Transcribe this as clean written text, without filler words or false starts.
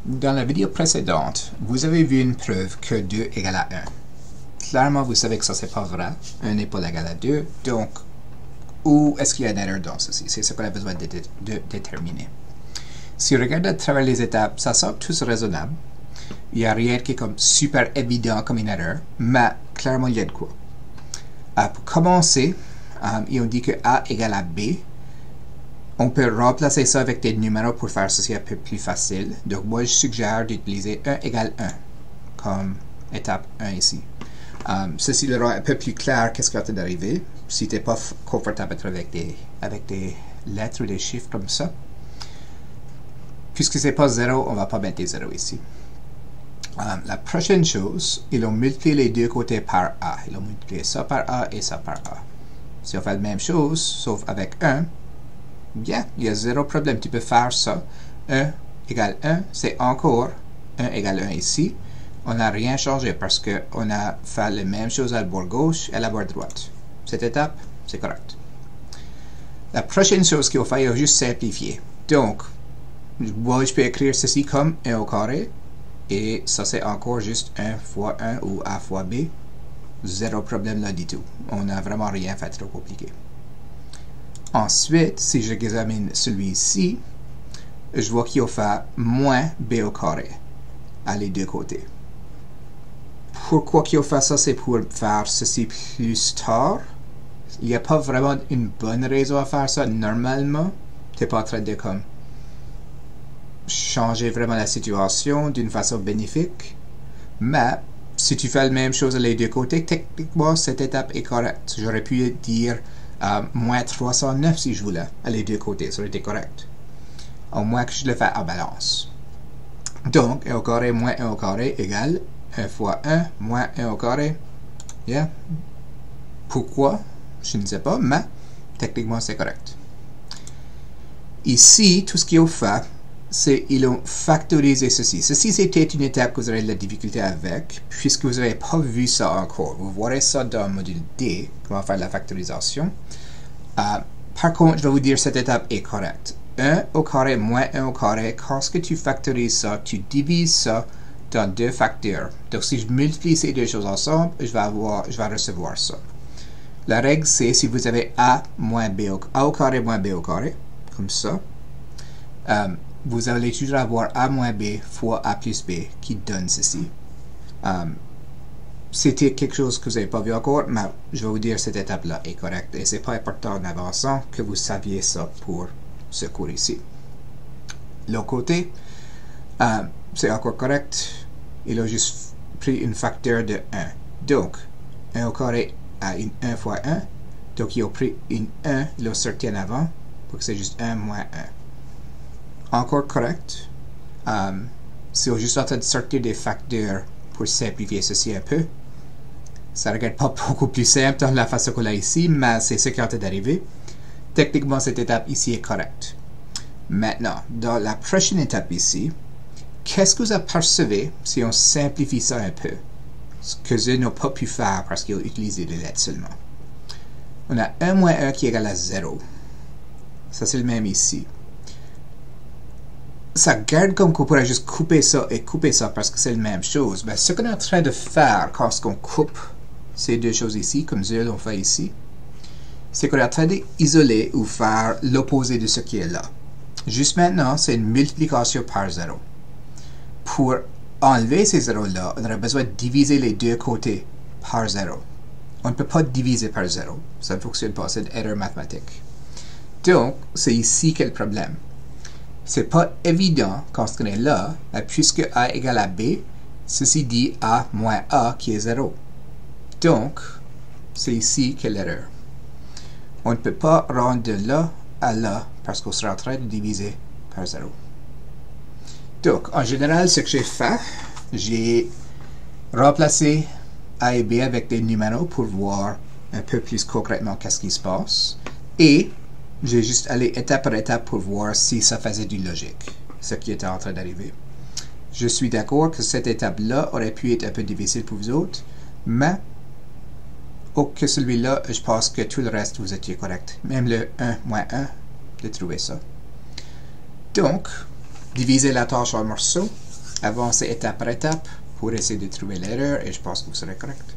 Dans la vidéo précédente, vous avez vu une preuve que 2 égale à 1. Clairement, vous savez que ça, c'est pas vrai. 1 n'est pas égal à 2. Donc, où est-ce qu'il y a une erreur dans ceci? C'est ce qu'on a besoin de déterminer. Si on regarde à travers les étapes, ça semble tous raisonnable. Il n'y a rien qui est comme super évident comme une erreur, mais clairement, il y a de quoi. Pour commencer, et on dit que A égale à B. On peut remplacer ça avec des numéros pour faire ceci un peu plus facile. Donc, moi, je suggère d'utiliser 1 égale 1 comme étape 1 ici. Ceci le rend un peu plus clair qu'est-ce qui est d'arriver si tu n'es pas confortable avec des lettres ou des chiffres comme ça. Puisque ce n'est pas 0, on ne va pas mettre des 0 ici. La prochaine chose, ils ont multiplié les deux côtés par A. Ils ont multiplié ça par A et ça par A. Si on fait la même chose, sauf avec 1, bien, il y a zéro problème. Tu peux faire ça. 1 égale 1, c'est encore 1 égale 1 ici. On n'a rien changé parce qu'on a fait la même chose à la bord gauche et à la bord droite. Cette étape, c'est correct. La prochaine chose qu'il faut faire, il faut juste simplifier. Donc, moi, je peux écrire ceci comme 1 au carré. Et ça, c'est encore juste 1 fois 1 ou A fois B. Zéro problème là du tout. On n'a vraiment rien fait trop compliqué. Ensuite, si j'examine celui-ci, je vois qu'il fait moins B au carré à les deux côtés. Pourquoi qu'il fait ça? C'est pour faire ceci plus tard. Il n'y a pas vraiment une bonne raison à faire ça. Normalement, tu n'es pas en train de comme changer vraiment la situation d'une façon bénéfique. Mais si tu fais la même chose à les deux côtés, techniquement, cette étape est correcte. J'aurais pu dire moins 309 si je voulais, à les deux côtés, ça aurait été correct. Au moins que je le fais en balance. Donc, 1 au carré moins 1 au carré égale 1 fois 1 moins 1 au carré. Yeah. Pourquoi? Je ne sais pas, mais techniquement c'est correct. Ici, tout ce qu'ils ont fait, c'est qu'ils ont factorisé ceci. Ceci, c'était une étape que vous aurez de la difficulté avec, puisque vous n'avez pas vu ça encore. Vous verrez ça dans le module D, comment faire la factorisation. Par contre, je vais vous dire que cette étape est correcte. 1 au carré moins 1 au carré, quand tu factorises ça, tu divises ça dans deux facteurs. Donc, si je multiplie ces deux choses ensemble, je vais recevoir ça. La règle, c'est si vous avez A moins B A au carré moins B au carré, comme ça, vous allez toujours avoir A moins B fois A plus B qui donne ceci. C'était quelque chose que vous n'avez pas vu encore, mais je vais vous dire que cette étape-là est correcte. Et c'est pas important en avançant que vous saviez ça pour ce cours ici. L'autre côté, c'est encore correct. Il a juste pris un facteur de 1. Donc, 1 au carré a une 1 fois 1. Donc, il a pris une 1, il l'a sorti en avant, pour que c'est juste 1 moins 1. Encore correct. Si on est juste en train de sortir des facteurs pour simplifier ceci un peu, ça ne regarde pas beaucoup plus simple dans la façon qu'on a ici, mais c'est ce qui est en train d'arriver. Techniquement, cette étape ici est correcte. Maintenant, dans la prochaine étape ici, qu'est-ce que vous apercevez si on simplifie ça un peu? Ce que je n'ai pas pu faire parce qu'ils ont utilisé des lettres seulement. On a 1 moins 1 qui est égal à 0. Ça, c'est le même ici. Ça garde comme qu'on pourrait juste couper ça et couper ça parce que c'est la même chose. Mais ce qu'on est en train de faire quand on coupe ces deux choses ici, comme je l'ai fait ici, c'est qu'on est en train d'isoler ou faire l'opposé de ce qui est là. Juste maintenant, c'est une multiplication par 0. Pour enlever ces zéros-là, on aurait besoin de diviser les deux côtés par 0. On ne peut pas diviser par 0. Ça ne fonctionne pas, c'est une erreur mathématique. Donc, c'est ici qu'est le problème. C'est pas évident quand on est là, puisque A égale à B, ceci dit A moins A qui est 0. Donc, c'est ici qu'est l'erreur. On ne peut pas rendre de là à là parce qu'on sera en train de diviser par 0. Donc, en général, ce que j'ai fait, j'ai remplacé A et B avec des numéros pour voir un peu plus concrètement qu'est-ce qui se passe. Et j'ai juste allé étape par étape pour voir si ça faisait du logique, ce qui était en train d'arriver. Je suis d'accord que cette étape-là aurait pu être un peu difficile pour vous autres, mais que celui-là, je pense que tout le reste, vous étiez correct. Même le 1 moins 1, de trouver ça. Donc, diviser la tâche en morceaux. avancer étape par étape pour essayer de trouver l'erreur et je pense que vous serez correct.